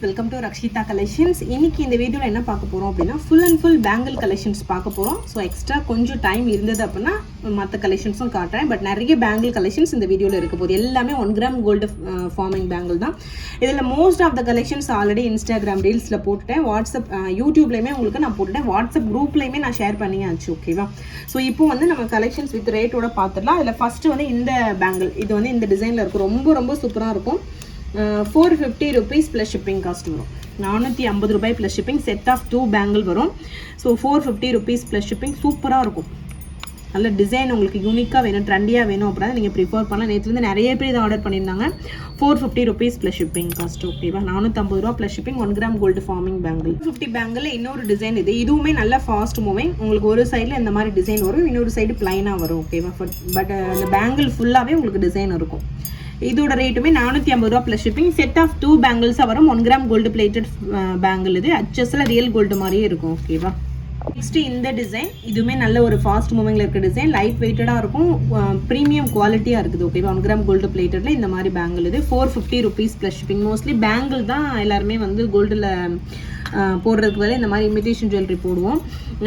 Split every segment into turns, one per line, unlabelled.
Welcome to Rakshitha collections. இன்னைக்கு இந்த வீடியோவில் என்ன பார்க்க போகிறோம் அப்படின்னா full and full bangle collections பார்க்க போகிறோம். ஸோ எக்ஸ்ட்ரா கொஞ்சம் டைம் இருந்தது அப்படின்னா மற்ற கலெக்ஷன்ஸும் காட்டுறேன். பட் நிறைய பேங்கிள் கலெக்ஷன்ஸ் இந்த வீடியோவில் இருக்க போகுது. எல்லாமே 1 கிராம் கோல்டு ஃபார்மிங் பேங்கிள் தான். இதில் most of the collections already Instagram ரீல்ஸில் போட்டுட்டேன். வாட்ஸ்அப் யூடியூப்லேயுமே உங்களுக்கு நான் போட்டுட்டேன். வாட்ஸ்அப் குரூப்லேயுமே நான் ஷேர் பண்ணியாச்சு. ஓகேவா? ஸோ இப்போ வந்து நம்ம கலெக்ஷன்ஸ் வித் ரேட்டோட பார்த்துடலாம். அதில் ஃபஸ்ட்டு வந்து இந்த பேங்கிள், இது வந்து இந்த டிசைனில் இருக்கும். ரொம்ப ரொம்ப சூப்பராக இருக்கும். 450 rupees ப்ளஸ் ஷிப்பிங் காஸ்ட் வரும். 450 ரூபாய் plus shipping. Set of 2 bangle வரும். So 450 rupees plus shipping. சூப்பராக இருக்கும். நல்ல டிசைன் உங்களுக்கு யூனிக்காக வேணும், ட்ரெண்டியாக வேணும் அப்படின்னா நீங்கள் ப்ரிஃபர் பண்ணலாம். நேற்றுலேருந்து நிறைய பேர் இதை ஆர்டர் பண்ணியிருந்தாங்க. 450 rupees ப்ளஸ் ஷிப்பிங் காஸ்ட். ஓகேவா? 450 ரூபா plus shipping. 1 gram gold forming bangle. 50 bangle இன்னொரு டிசைன் இது. இதுவுமே நல்ல ஃபாஸ்ட் மூவிங். உங்களுக்கு ஒரு சைடில் இந்த மாதிரி டிசைன் வரும், இன்னொரு சைடு பிளைனாக வரும். ஓகேவா? பட் அந்த பேங்கிள் ஃபுல்லாகவே உங்களுக்கு டிசைன் இருக்கும். இதோட ரேட்டுமே 450 ரூபா ப்ளஸ் ஷிப்பிங். செட் ஆஃப் 2 பேங்கிள்ஸாக வரும். 1 கிராம் கோல்டு பிளேட்டட் பேங்கிள். இது அச்சஸில் ரியல் கோல்டு மாதிரியே இருக்கும். ஓகேவா? நெக்ஸ்ட் இந்த டிசைன், இதுவுமே நல்ல ஒரு ஃபாஸ்ட் மூவிங்கில் இருக்க டிசைன். லைட் வெயிட்டடாக இருக்கும், ப்ரீமியம் குவாலிட்டியாக இருக்குது. ஓகேவா? 1 கிராம் கோல்டு பிளேட்டடில் இந்த மாதிரி பேங்கிள். இது 450 rupees plus shipping. Mostly bangle தான் எல்லாருமே வந்து கோல்டில் போடுறதுக்கு பதில் இந்த மாதிரி இமிடேஷன் ஜுவல்லரி போடுவோம்.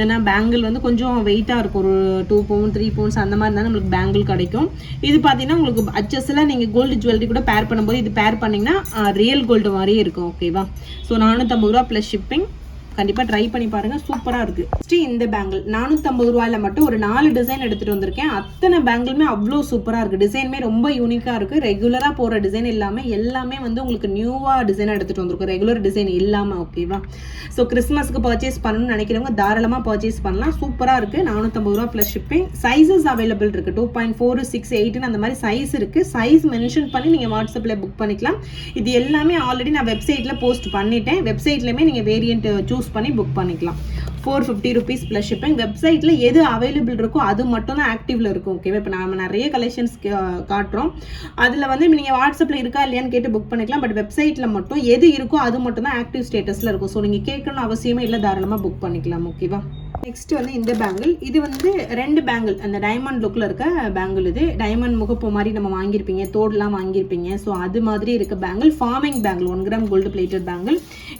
ஏன்னா பேங்கிள் வந்து கொஞ்சம் வெயிட்டாக இருக்கும். ஒரு 2 pounds 3 pounds அந்த மாதிரி தான் நம்மளுக்கு பேங்கிள் கிடைக்கும். இது பார்த்தீங்கன்னா உங்களுக்கு அச்சஸில் நீங்கள் கோல்டு ஜுவல்லரி கூட பேர் பண்ணும்போது இது பேர் பண்ணிங்கன்னா ரியல் கோல்டு மாதிரியே இருக்கும். ஓகேவா? ஸோ 450 ரூபா ப்ளஸ் ஷிப்பிங். கண்டிப்பாக ட்ரை பண்ணி பாருங்கள். சூப்பராக இருக்குது. ஃபஸ்ட்டு இந்த பேங்கிள் 450 ரூபாயில் மட்டும் ஒரு 4 டிசைன் எடுத்துகிட்டு வந்திருக்கேன். அத்தனை பேங்கிளுமே அவ்வளோ சூப்பராக இருக்குது. டிசைனுமே ரொம்ப யூனிக்காக இருக்குது. ரெகுலராக போகிற டிசைன் எல்லாமே வந்து உங்களுக்கு நியூவாக டிசைனாக எடுத்துகிட்டு வந்திருக்கும். ரெகுலர் டிசைன் இல்லாமல். ஓகேவா? ஸோ கிறிஸ்மஸ்க்கு பர்ச்சேஸ் பண்ணணும்னு நினைக்கிறவங்க தாராளமாக பர்ச்சேஸ் பண்ணலாம். சூப்பராக இருக்குது. 450 ரூபா ப்ளஸ் ஷிப்பிங். சைஸஸ் அவைலபிள் இருக்குது. 2.4 6 8 அந்த மாதிரி சைஸ் இருக்குது. சைஸ் மென்ஷன் பண்ணி நீங்கள் வாட்ஸ்அப்பில் புக் பண்ணிக்கலாம். இது எல்லாமே ஆல்ரெடி நான் வெப்சைட்டில் போஸ்ட் பண்ணிட்டேன். வெப்சைட்லேயுமே நீங்கள் வேரியன்ட் சூஸ் பண்ணி புக் பண்ணிக்கலாம். 450 rupees ப்ளஸ் ஷிப்பிங். வெப்சைட்டில் எது அவைலபிள் இருக்கோ அது மட்டும் தான் ஆக்டிவில் இருக்கும். ஓகேவா? இப்போ நம்ம நிறைய கலெக்ஷன்ஸ் காட்டுறோம். அதில் வந்து நீங்கள் வாட்ஸ்அப்பில் இருக்கா இல்லையான்னு கேட்டு புக் பண்ணிக்கலாம். பட் வெப்சைட்டில் மட்டும் எது இருக்கோ அது மட்டும் தான் ஆக்டிவ் ஸ்டேட்டஸில் இருக்கும். ஸோ நீங்கள் கேட்கணும் அவசியமே இல்லை, தாராளமாக புக் பண்ணிக்கலாம். ஓகேவா? நெக்ஸ்ட் வந்து இந்த பேங்கிள். இது வந்து 2 பேங்கிள், அந்த டைமண்ட் லுக்கில் இருக்க பேங்கிள். இது டைமண்ட் முகப்பு மாதிரி நம்ம வாங்கியிருப்பீங்க, தோடெலாம் வாங்கியிருப்பீங்க. ஸோ அது மாதிரி இருக்க bangle. Forming bangle. 1 gram gold plated bangle.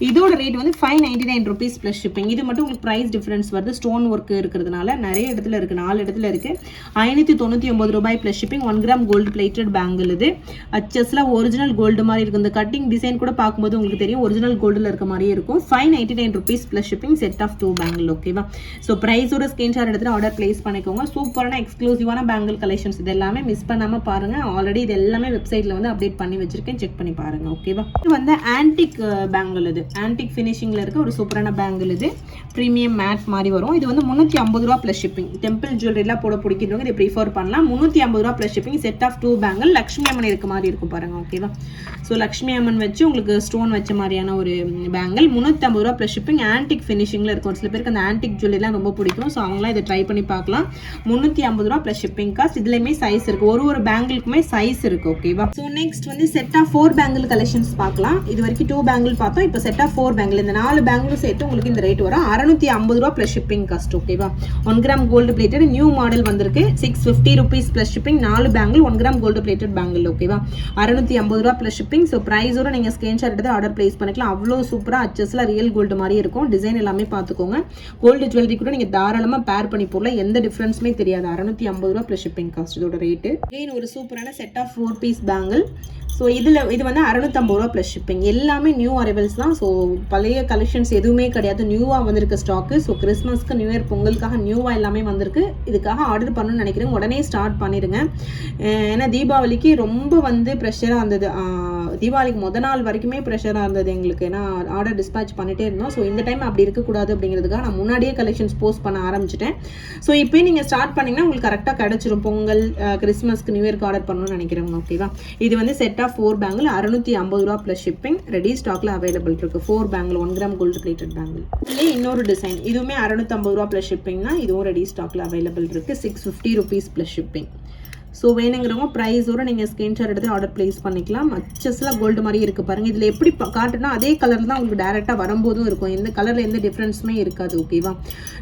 இதோட ரேட் வந்து 599 rupees ப்ளஸ் ஷிப்பிங். இது மட்டும் உங்களுக்கு ப்ரைஸ் டிஃப்ரென்ஸ் வருது. ஸ்டோன் ஒர்க் இருக்கிறதுனால நிறைய இடத்துல இருக்குது, 4 இடத்துல இருக்குது. 599 ரூபாய் plus shipping. 1 gram gold plated bangle. இது அச்சஸில் ஒரிஜினல் கோல்டு மாதிரி இருக்குது. இந்த கட்டிங் டிசைன் கூட பார்க்கும்போது உங்களுக்கு தெரியும் ஒரிஜினல் கோல்டில் இருக்க மாதிரியே இருக்கும். 599 rupees plus shipping. Set of 2 bangle. ஓகேவா? ஸோ ப்ரைஸோட ஸ்கிரீன்ஷாட் எடுத்துகிட்டு ஆர்டர் பிளேஸ் பண்ணிக்கோங்க. சூப்பரான எக்ஸ்க்ளூசிவான பேங்கிள் கலெக்ஷன்ஸ். இது எல்லாமே மிஸ் பண்ணாமல் பாருங்கள். ஆல்ரெடி இது எல்லாமே வெப்சைட்டில் வந்து அப்டேட் பண்ணி வச்சிருக்கேன். செக் பண்ணி பாருங்கள். ஓகேவா? இது வந்து ஆன்டிக் பேங்கிள். இது ஆன்டிக் ஃபினிஷிங்கில் இருக்க ஒரு சூப்பரான பேங்கிள். இது ப்ரீமியம் மேட் மாதிரி வரும். இது வந்து 350 ரூபா ப்ளஸ் ஷிப்பிங். டெம்பிள் ஜுவல்லரிலாம் போட பிடிக்கிறவங்க இதை ப்ரிஃபர் பண்ணலாம். 350 ரூபா plus shipping. Set of 2 bangle. Lakshmi Amman இருக்க மாதிரி இருக்கும் பாருங்கள். ஓகேவா? ஸோ லக்ஷ்மி அம்மன் வச்சு உங்களுக்கு ஸ்டோன் வச்ச மாதிரியான ஒரு பேங்கிள். 350 ரூபா ப்ளஸ் ஷிப்பிங். ஆன்டிக் ஃபினிஷிங்கில் இருக்கும். சில பேருக்கு அந்த ஆன்டிக் ஜுவல்லரிலாம் ரொம்ப பிடிக்கும். ஸோ அவங்களாம் இதை ட்ரை பண்ணி பார்க்கலாம். 350 ரூபா ப்ளஸ் ஷிப்பிங் காஸ்ட். இதுலையுமே சைஸ் இருக்குது. ஒரு பேங்கிளுக்குமே சைஸ் இருக்குது. ஓகேவா? ஸோ நெக்ஸ்ட் வந்து செட் ஆஃப் 4 பேங்கிள் கலெக்ஷன்ஸ் பார்க்கலாம். இது வரைக்கும் 2 பேங்கிள் பார்த்தோம். இப்போ செட் ஆஃப் 4 பேங்கிள். இந்த 4 பேங்கிளும் சேர்த்து உங்களுக்கு இந்த ரேட் வரும். 650 ரூபா ப்ளஸ் ஷிப்பிங் காஸ்ட். ஓகேவா? 1 gram gold plated new model வந்திருக்கு. 650 rupees plus shipping. 4 bangle 1 gram gold plated bangle. ஓகேவா? 650 ரூபா ப்ளஸ் ஷிப்பிங். ஸோ ப்ரைஸோட நீங்கள் ஸ்கிரீன்ஷாட் எடுத்து ஆர்டர் பிளேஸ் பண்ணிக்கலாம். அவ்வளோ சூப்பராக அச்சஸில் ரியல் கோல்டு மாதிரி இருக்கும். டிசைன் எல்லாமே பார்த்துக்கோங்க. கோல்டு ஜுவல்லரி கூட நீங்கள் தாராளமாக பேர் பண்ணி போடலாம். எந்த டிஃப்ரென்ஸுமே தெரியாது. 650 ரூபா ப்ளஸ் ஷிப்பிங் காஸ்ட் இதோட ரேட்டு. அகைன் ஒரு சூப்பரான set of 4 piece bangle. So இது வந்து 650 ரூபா ப்ளஸ் ஷிப்பிங். எல்லாமே நியூ அரைவல்ஸ் தான். ஸோ பழைய கலெக்ஷன்ஸ் எதுவுமே கிடையாது. நியூவாக வந்திருக்க ஸ்டாக்கு. ஸோ கிறிஸ்மஸ்க்கு நியூ இயர் பொங்கலுக்காக நியூவாக எல்லாமே வந்திருக்கு. இதுக்காக ஆர்டர் பண்ணணும்னு நினைக்கிறேன். உடனே ஸ்டார்ட் பண்ணிடுங்க. ஏன்னா தீபாவளிக்கு ரொம்ப வந்து ப்ரெஷராக இருந்தது. தீபாவளிக்கு முத நாள் வரைக்குமே ப்ரெஷராக இருந்தது எங்களுக்கு. ஏன்னா ஆர்டர் டிஸ்பேச் பண்ணிட்டே இருந்தோம். ஸோ இந்த டைம் அப்படி இருக்கக்கூடாது அப்படிங்கிறதுக்காக நான் முன்னாடியே கலெக்ஷன்ஸ் போஸ்ட் பண்ண ஆரம்பிச்சிட்டேன். ஸோ இப்போயே நீங்கள் ஸ்டார்ட் பண்ணிங்கன்னா உங்களுக்கு கரெக்டாக கிடச்சிரும். பொங்கல் கிறிஸ்மஸ்க்கு நியூ இயர்க்கு ஆர்டர் பண்ணணும்னு நினைக்கிறவங்க. ஓகேவா? இது வந்து செட் ஆஃப் 4 பேங்கிள். 650 ரூபா ப்ளஸ் ஷிப்பிங். ரெடி ஸ்டாக்ல அவைலபிள் இருக்கு. 4 bangle 1 gram gold plated bangle. இதுலேயே இன்னொரு டிசைன். இதுவுமே 650 ரூபா ப்ளஸ் ஷிப்பிங் தான். இதுவும் ரெடி ஸ்டாக்ல அவைலபிள் இருக்கு. 650 rupees ப்ளஸ் ஷிப்பிங். ஸோ வேணுங்கிறவங்க ப்ரைஸோட நீங்கள் ஸ்க்ரீன்ஷாட் எடுத்து ஆர்டர் ப்ளேஸ் பண்ணிக்கலாம். அச்சஸ்லாம் கோல்டு மாதிரி இருக்குது பாருங்கள். இதில் எப்படி காட்டுனா அதே கலர் தான் உங்களுக்கு டேரெக்டாக வரும்போதும் இருக்கும். எந்த கலரில் எந்த டிஃப்ரென்ஸுமே இருக்காது. ஓகேவா?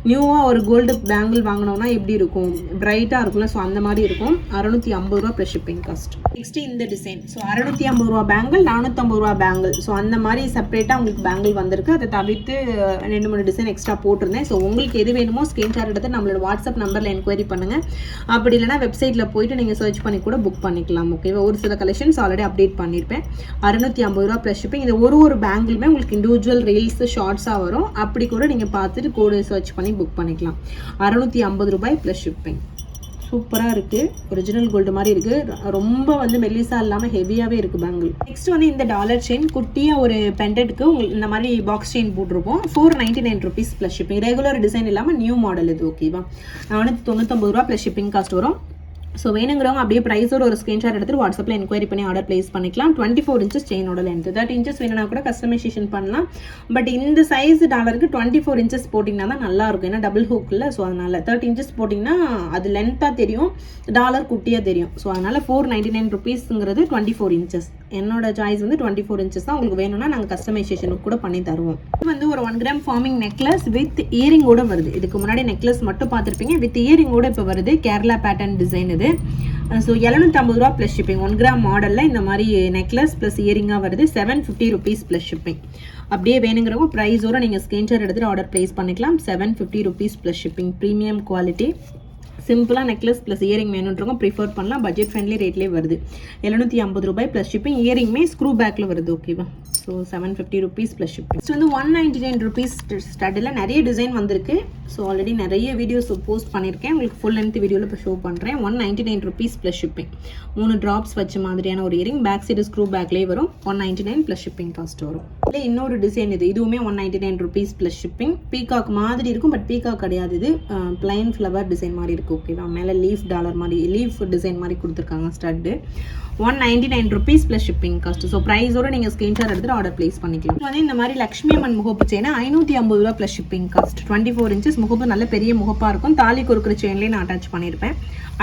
நியூவாக ஒரு கோல்டு பேங்கிள் வாங்கினோன்னா எப்படி இருக்கும், பிரைட்டாக இருக்கும்ல, ஸோ அந்த மாதிரி இருக்கும். 650 ரூபா ப்ளஸ் ஷிப்பிங் காஸ்ட். நெக்ஸ்ட்டு இந்த டிசைன். ஸோ 650 ரூபா பேங்கிள், 450 ரூபா பேங்கிள். ஸோ அந்த மாதிரி செப்பரேட்டாக உங்களுக்கு பேங்கிள் வந்திருக்கு. அதை தவிர்த்து 2-3 டிசைன் எக்ஸ்ட்ரா போட்டிருந்தேன். ஸோ உங்களுக்கு எது வேணுமோ ஸ்க்ரீன்ஷாட் எடுத்து நம்மளோட வாட்ஸ்அப் நம்பரில் என்கொயரி பண்ணுங்கள். அப்படி இல்லைனா வெப்சைட்டில் போயிட்டு நீங்கள் சர்ச் பண்ணி கூட புக் பண்ணிக்கலாம். ஓகேவா? ஒரு சில கலெக்ஷன்ஸ் ஆல்ரெடி அப்டேட் பண்ணியிருப்பேன். 650 ரூபா ப்ளஸ் ஷிப்பிங். இந்த ஒரு பேங்கிளுமே உங்களுக்கு இண்டிவிஜுவல் ரீல்ஸ் ஷார்ட்ஸாக வரும். அப்படி கூட நீங்கள் பார்த்துட்டு கோடு சர்ச் பண்ணி புக் பண்ணிக்கலாம். 650 ரூபாய் ப்ளஸ் ஷிப்பிங். சூப்பராக இருக்குது. ஒரிஜினல் கோல்டு மாதிரி இருக்குது. ரொம்ப வந்து மெல்லிஸாக இல்லாமல் ஹெவியாகவே இருக்குது பேங்கிள். நெக்ஸ்ட் வந்து இந்த டாலர் செயின் குட்டியாக ஒரு பெண்டெட்டுக்கு உங்களுக்கு இந்த மாதிரி பாக்ஸ் செயின் போட்டிருப்போம். 499 rupees plus shipping. Regular design இல்லாமல் நியூ மாடல் இது. ஓகேவா? 499 ரூபா ப்ளஸ் ஷிப்பிங் காஸ்ட் வரும். ஸோ வேணுங்கிறவங்க அப்படியே ப்ரைஸோட ஒரு ஸ்க்ரீன்ஷாட் எடுத்துட்டு வாட்ஸ்அப்பில் என்கொயரி பண்ணி ஆர்டர் ப்ளேஸ் பண்ணிக்கலாம். 24 இன்ச்சஸ் செயினோட லென்த். 30 இன்ச்சஸ் வேணும்னா கூட கஸ்டமைசேஷன் பண்ணலாம். பட் இந்த சைஸ் டாலருக்கு 24 இன்ச்சஸ் போட்டிங்கன்னா தான் நல்லாயிருக்கும். ஏன்னா டபுள் ஹூக் இல்லை. ஸோ அதனால் 30 இன்ச்சஸ் போட்டிங்கன்னா அது லென்த்தாக தெரியும், டாலர் குட்டியாக தெரியும். ஸோ அதனால் 499 ருபீஸுங்கிறது 24 இன்ச்சஸ். என்னோட சாய்ஸ் வந்து 24 இன்ச்சஸ் தான். உங்களுக்கு வேணும்னா நாங்கள் கஸ்டமைசேஷனுக்கு கூட பண்ணி தருவோம். இது வந்து ஒரு 1 கிராம் ஃபார்மிங் நெக்லஸ் வித் இயரிங்கோட வருது. இதுக்கு முன்னாடி நெக்லஸ் மட்டும் பார்த்துருப்பீங்க. வித் இயரிங்கோட இப்போ வருது. கேரளா பேட்டர்ன் டிசைன் இது. ஸோ 750 ரூபா ப்ளஸ் ஷிப்பிங். 1 கிராம் மாடலில் இந்த மாதிரி நெக்லஸ் ப்ளஸ் இயரிங்காக வருது. 750 ருபீஸ் ப்ளஸ் ஷிப்பிங். அப்படியே வேணுங்கிறவங்க ப்ரைஸோட நீங்கள் ஸ்க்ரீன்ஷாட் எடுத்துகிட்டு ஆர்டர் ப்ளேஸ் பண்ணிக்கலாம். 750 rupees plus shipping. Premium quality. சிம்பிளாக நெக்லஸ் ப்ளஸ் இயரிங் வேணுன்றவங்க ப்ரிஃபர் பண்ணலாம். பட்ஜெட் ஃப்ரெண்ட்லி ரேட்லேயே வருது. 750 ரூபாய் ப்ளஸ் ஷிப்பிங். இயரிங்குமே ஸ்க்ரூ பேக்கில் வருது. ஓகேவா? So 750 rupees plus shipping. So வந்து 199 ருபீஸ் ஸ்டட்டில் நிறைய டிசைன் வந்திருக்கு. ஸோ ஆல்ரெடி நிறைய வீடியோஸ் போஸ்ட் பண்ணியிருக்கேன். உங்களுக்கு ஃபுல் லென்த் வீடியோவில் இப்போ ஷோ பண்ணுறேன். 199 ருபீஸ் ப்ளஸ் ஷிப்பிங். 3 ட்ராப்ஸ் வச்ச மாதிரியான ஒரு இயரிங். பேக் சைடு ஸ்க்ரூ பேக்லேயே வரும். 199 ப்ளஸ் ஷிப்பிங் காஸ்ட் வரும். இல்லை இன்னொரு டிசைன் இது. இதுவுமே 199 ருபீஸ் ப்ளஸ் ஷிப்பிங். பீகாக் மாதிரி இருக்கும். பட் பீகாக் கிடையாது. இது பிளைன் ஃப்ளவர் டிசைன் மாதிரி இருக்குது. ஓகேவா? மேலே லீஃப் டாலர் மாதிரி லீஃப் டிசைன் மாதிரி கொடுத்துருக்காங்க stud. 199 rupees plus shipping cost. So ப்ரைஸோட நீங்கள் ஸ்க்ரீன்ஷாட் எடுத்துட்டு ஆர்டர் ப்ளேஸ் பண்ணிக்கலாம். வந்து இந்த மாதிரி லக்ஷ்மி அம்மன் முகப்பு செயின் 550 ரூபா ப்ளஸ் ஷிப்பிங் காஸ்ட். 24 இன்ச்சஸ் முகப்பு. நல்ல பெரிய முகப்பாக இருக்கும். தாலி கொடுக்குற செயின்லேயே நான் அட்டாச் பண்ணியிருப்பேன்.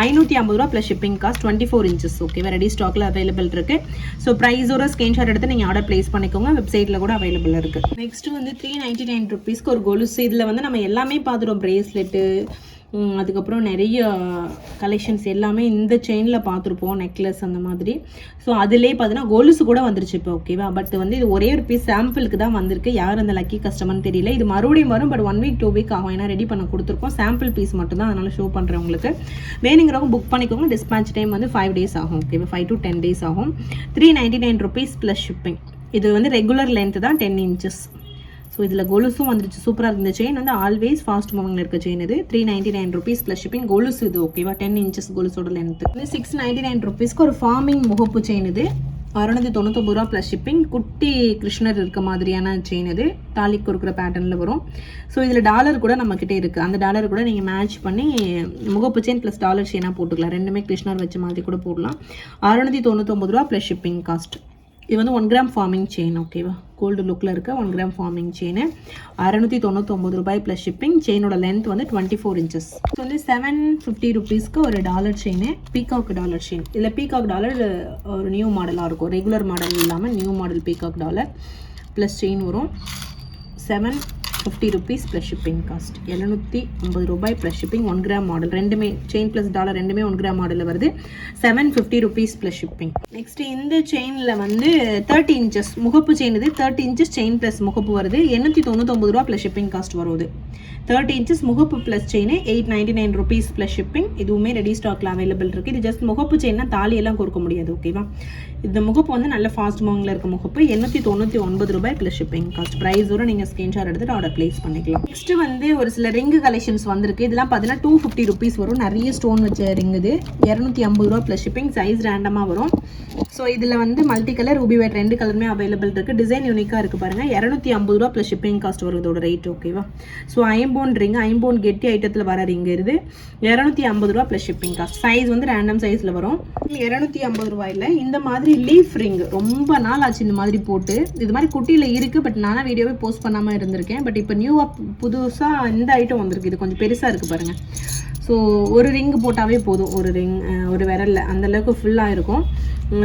550 ரூபா ப்ளஸ் ஷிப்பிங் காஸ்ட். 24 இன்ச்சஸ். ஓகேவா? ரெடி ஸ்டாக்கில் அவைலபிள் இருக்குது. ஸோ ப்ரைஸோட ஸ்க்ரீன்ஷாட் எடுத்து நீங்கள் ஆர்டர் ப்ளேஸ் பண்ணிக்கோங்க. வெப்சைட்டில் கூட அவைலபிள் இருக்குது. நெக்ஸ்ட் வந்து 399 ருபீஸ்க்கு ஒரு கொலுசு. இதில் வந்து நம்ம எல்லாமே பார்த்துருவோம். ப்ரேஸ்லெட்டு, அதுக்கப்புறம் நிறைய கலெக்ஷன்ஸ் எல்லாமே இந்த செயினில் பார்த்துருப்போம். நெக்லஸ் அந்த மாதிரி. ஸோ அதிலே பார்த்தீங்கன்னா கொலுசு கூட வந்துருச்சு இப்போ. ஓகேவா? பட் வந்து இது ஒரே ஒரு பீஸ் சாம்பிளுக்கு தான் வந்திருக்கு. யார் அந்த லக்கி கஸ்டமர்னு தெரியல. இது மறுபடியும் வரும். பட் 1 வீக் 2 வீக் ஆகும். ஏன்னா ரெடி பண்ண கொடுத்துருக்கோம். சாம்பிள் பீஸ் மட்டும் தான். அதனால் ஷோ பண்ணுறேன் உங்களுக்கு. வேணுங்கிறவங்க புக் பண்ணிக்கோங்க. டிஸ்பேச் டைம் வந்து 5 டேஸ் ஆகும். ஓகேவா? 5 to 10 டேஸ் ஆகும். 399 ருபீஸ் ப்ளஸ் ஷிப்பிங். இது வந்து ரெகுலர் லென்த் தான் 10 இன்ச்சஸ். ஸோ இதில் கொலுசும் வந்துருச்சு. சூப்பராக இருக்குது. இந்த செயின் வந்து ஆல்வேஸ் ஃபாஸ்ட் மூவிங்கில் இருக்க செயின் இது. 399 ருபீஸ் ப்ளஸ் ஷிப்பிங். கொலுசு இது. ஓகேவா? 10 இன்ச்சஸ் கொலுசோட லென்த். இது 699 ருபீஸ்க்கு ஒரு ஃபார்மிங் முகப்பு செயின் இது. 699 ரூபா ப்ளஸ் ஷிப்பிங். குட்டி கிருஷ்ணர் இருக்க மாதிரியான செயின் இது. தாலி கொடுக்குற பேட்டர்னில் வரும். ஸோ இதில் டாலர் கூட நம்மக்கிட்டே இருக்குது. அந்த டாலர் கூட நீங்கள் மேட்ச் பண்ணி முகப்பு செயின் ப்ளஸ் டாலர் செயினாக போட்டுக்கலாம். ரெண்டுமே கிருஷ்ணர் வச்ச மாதிரி கூட போடலாம். 699 ரூபா ப்ளஸ் ஷிப்பிங் காஸ்ட். இது வந்து 1 கிராம் ஃபார்மிங் செயின். ஓகேவா? கோல்டு லுக்கில் இருக்க 1 கிராம் ஃபார்மிங் செயின். 699 ரூபாய் ப்ளஸ் ஷிப்பிங். செயினோட லென்த் வந்து 24 இன்ச்சஸ். ஸோ வந்து 750 ருபீஸ்க்கு ஒரு dollar chain. Peacock dollar chain. இதில் பீகாக் டாலர் ஒரு நியூ மாடலாக இருக்கும். ரெகுலர் மாடல் இல்லாமல் new model peacock dollar plus chain வரும். 750 ருபீஸ் ப்ளஸ் ஷிப்பிங் காஸ்ட். 750 ரூபாய் ப்ளஸ் ஷிப்பிங். 1 gram model. ரெண்டுமே செயின் ப்ளஸ் டாலர் ரெண்டுமே 1 கிராம் மாடலில் வருது. 750 ருபீஸ் ப்ளஸ் ஷிப்பிங். நெக்ஸ்ட் இந்த செயினில் வந்து 30 இன்ச்சஸ் முகப்பு செயின். இது 30 இன்ச்சஸ் செயின் ப்ளஸ் முகப்பு வருது. 899 ரூபா ப்ளஸ் ஷிப்பிங் காஸ்ட் வருது. 30 இன்ச்சஸ் முகப்பு plus chain 899 rupees plus shipping. இதுவுமே ரெடி ஸ்டாக்கில் அவைலபிள் இருக்குது. இது ஜஸ்ட் முகப்பு செயின்னா தாலியெல்லாம் கொடுக்க முடியாது. ஓகேவா? இந்த முகப்பு வந்து நல்ல ஃபாஸ்ட் மூவிங்கில் இருக்க முகப்பு. 899 ரூபாய் ப்ளஸ் ஷிப்பிங் காஸ்ட். ப்ரைஸோட நீங்கள் ஸ்க்ரீன்ஷாட் எடுத்துட்டு ஆர்டர் ப்ளேஸ் பண்ணிக்கலாம். நெக்ஸ்ட் வந்து ஒரு சில ரிங்கு கலெக்ஷன்ஸ் வந்திருக்கு. இதெல்லாம் பார்த்தீங்கன்னா 250 ருபீஸ் வரும். நிறைய ஸ்டோன் வச்ச ரிங் இது. 250 ரூபா ப்ளஸ் ஷிப்பிங். சைஸ் ரேண்டமாக வரும். ஸோ இதில் வந்து மல்டி கலர் ரூபி ஒயிட் 2 கலருமே அவைலபிள் இருக்குது. டிசைன் யூனிக்காக இருக்குது பாருங்கள். 250 ரூபா ப்ளஸ் ஷிப்பிங் காஸ்ட் வரும் இதோட ரேட். ஓகேவா? ஸோ ஐம்போன் ரிங், ஐம்போன் கெட்டி ஐட்டத்தில் வர ரிங் இது. 250 ரூபா ப்ளஸ் ஷிப்பிங் காஸ்ட். சைஸ் வந்து ரேண்டம் சைஸில் வரும். 250 ரூபாயில் இந்த மாதிரி லீஃப் ரிங் ரொம்ப நாள் ஆச்சு இந்த மாதிரி போட்டு. இது மாதிரி குட்டியில் இருக்குது. பட் நானும் வீடியோவே போஸ்ட் பண்ணாமல் இருந்திருக்கேன். பட் இப்போ நியூவாக புதுசாக இந்த ஐட்டம் வந்திருக்கு. இது கொஞ்சம் பெருசாக இருக்குது பாருங்கள். ஸோ ஒரு ரிங் போட்டாவே போதும், ஒரு விரலில் அந்தளவுக்கு ஃபுல்லாக இருக்கும்.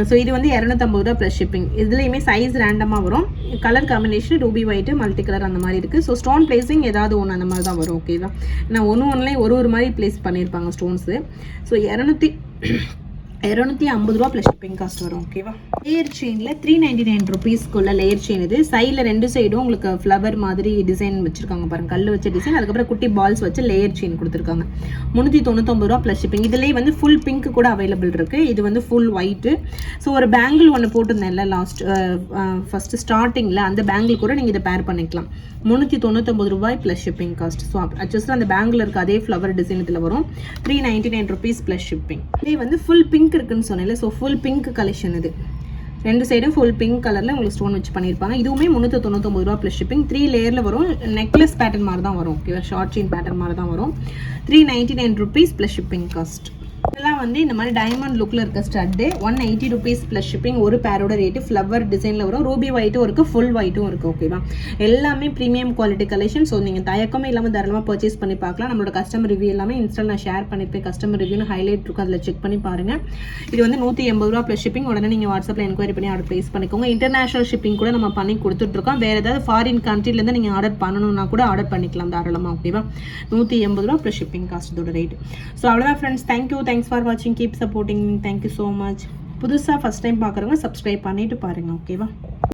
ஸோ இது வந்து 250 ரூபா ப்ளஸ் ஷிப்பிங். இதுலேயுமே சைஸ் ரேண்டமாக வரும். Colour combination Ruby white, multi colour அந்த மாதிரி இருக்குது. ஸோ ஸ்டோன் பிளேஸிங் ஏதாவது ஒன்று அந்த மாதிரி தான் வரும். ஓகேவா? நான் ஒன்றுலேயும் ஒரு மாதிரி பிளேஸ் பண்ணியிருப்பாங்க ஸ்டோன்ஸு. ஸோ 250 ரூபா ப்ளஸ் ஷிப்பிங் காஸ்ட் வரும். ஓகேவா? லேயர் செயினில் 399 ருபீஸ்க்குள்ள லேயர் செயின் இது. சைடில் 2 சைடும் உங்களுக்கு ஃப்ளவர் மாதிரி டிசைன் வச்சுருக்காங்க பாருங்கள், கல் வச்ச டிசைன். அதுக்கப்புறம் குட்டி பால்ஸ் வச்சு லேயர் செயின் கொடுத்துருக்காங்க. 399 ரூபா ப்ளஸ் ஷிப்பிங். இதுலேயே வந்து ஃபுல் பிங்க் கூட அவைலபிள் இருக்குது. இது வந்து ஃபுல் ஒயிட்டு. ஸோ ஒரு பேங்கிள் ஒன்று போட்டிருந்தேன்ல ஃபஸ்ட்டு ஸ்டார்டிங்கில், அந்த பேங்கிள் கூட நீங்கள் இதை பேர் பண்ணிக்கலாம். 399 ரூபாய் plus shipping cost. So adjust அந்த பேங்கில் இருக்க அதே ஃப்ளவர் டிசைன் இதில் வரும். 399 ருபீஸ் ப்ளஸ் ஷிப்பிங். இதே வந்து ஃபுல் பிங்க் இருக்குன்னு சொன்னேன்ல, ஸோ ஃபுல் பிங்க் கலெக்ஷன் இது. 2 சைடும் ஃபுல் பிங்க் கலரில் உங்களுக்கு ஸ்டோன் வச்சு பண்ணியிருப்பாங்க. இதுவுமே 399 ரூபா ப்ளஸ் ஷிப்பிங். 3 லேயரில் வரும். நெக்லஸ் பேட்டர்ன் மாதிரி தான் வரும். ஓகேவா? ஷார்ட் செயின் பேட்டர்ன் மாதிரி தான் வரும். 399 ருபீஸ் ப்ளஸ் ஷிப்பிங் காஸ்ட். இதெல்லாம் வந்து இந்த மாதிரி டைமண்ட் லுக்கில் இருக்க ஸ்டட்டு 180 ருபீஸ் ப்ளஸ் ஷிப்பிங். ஒரு பேரோட ரேட்டு ஃப்ளவர் டிசைனில் வரும். ரூபி ஒயிட்டும் இருக்குது, ஃபுல் ஒயிட்டும் இருக்குது. ஓகேவா? எல்லாமே ப்ரீமியம் குவாலிட்டி கலெக்ஷன். ஸோ நீங்கள் தயக்கமே இல்லாமல் தாராளமாக பர்ச்சேஸ் பண்ணி பார்க்கலாம். நம்மளோட கஸ்டமர் ரிவ்யூ எல்லாமே இன்ஸ்டால் நான் ஷேர் பண்ணியிருப்பேன். கஸ்டமர் ரிவ்யூன்னு ஹைலைட் இருக்கும், அதில் செக் பண்ணி பாருங்கள். இது வந்து 180 ரூபா ப்ளஸ் ஷிப்பிங். உடனே நீங்கள் வாட்ஸ்அப்பில் என்கொயரி பண்ணி ஆர்டர் ப்ளேஸ் பண்ணிக்கோங்க. இன்டர்நேஷனல் ஷிப்பிங் கூட நம்ம பண்ணி கொடுத்துட்ருக்கோம். வேறு ஏதாவது ஃபாரின் கண்ட்ரிலேருந்து நீங்கள் ஆர்டர் பண்ணணும்னா கூட ஆர்டர் பண்ணிக்கலாம் தாராளமாக. ஓகேவா? 180 ரூபா ப்ளஸ் ஷிப்பிங் காஸ்ட் இதோட ரேட். ஸோ அவ்வளோதான் ஃப்ரெண்ட்ஸ். தேங்க்ஸ் ஃபார் வாட்சிங். Keep supporting. Thank you so much. புதுசாக ஃபஸ்ட் டைம் பார்க்குறவங்க சப்ஸ்கிரைப் பண்ணிவிட்டு பாருங்கள். ஓகேவா?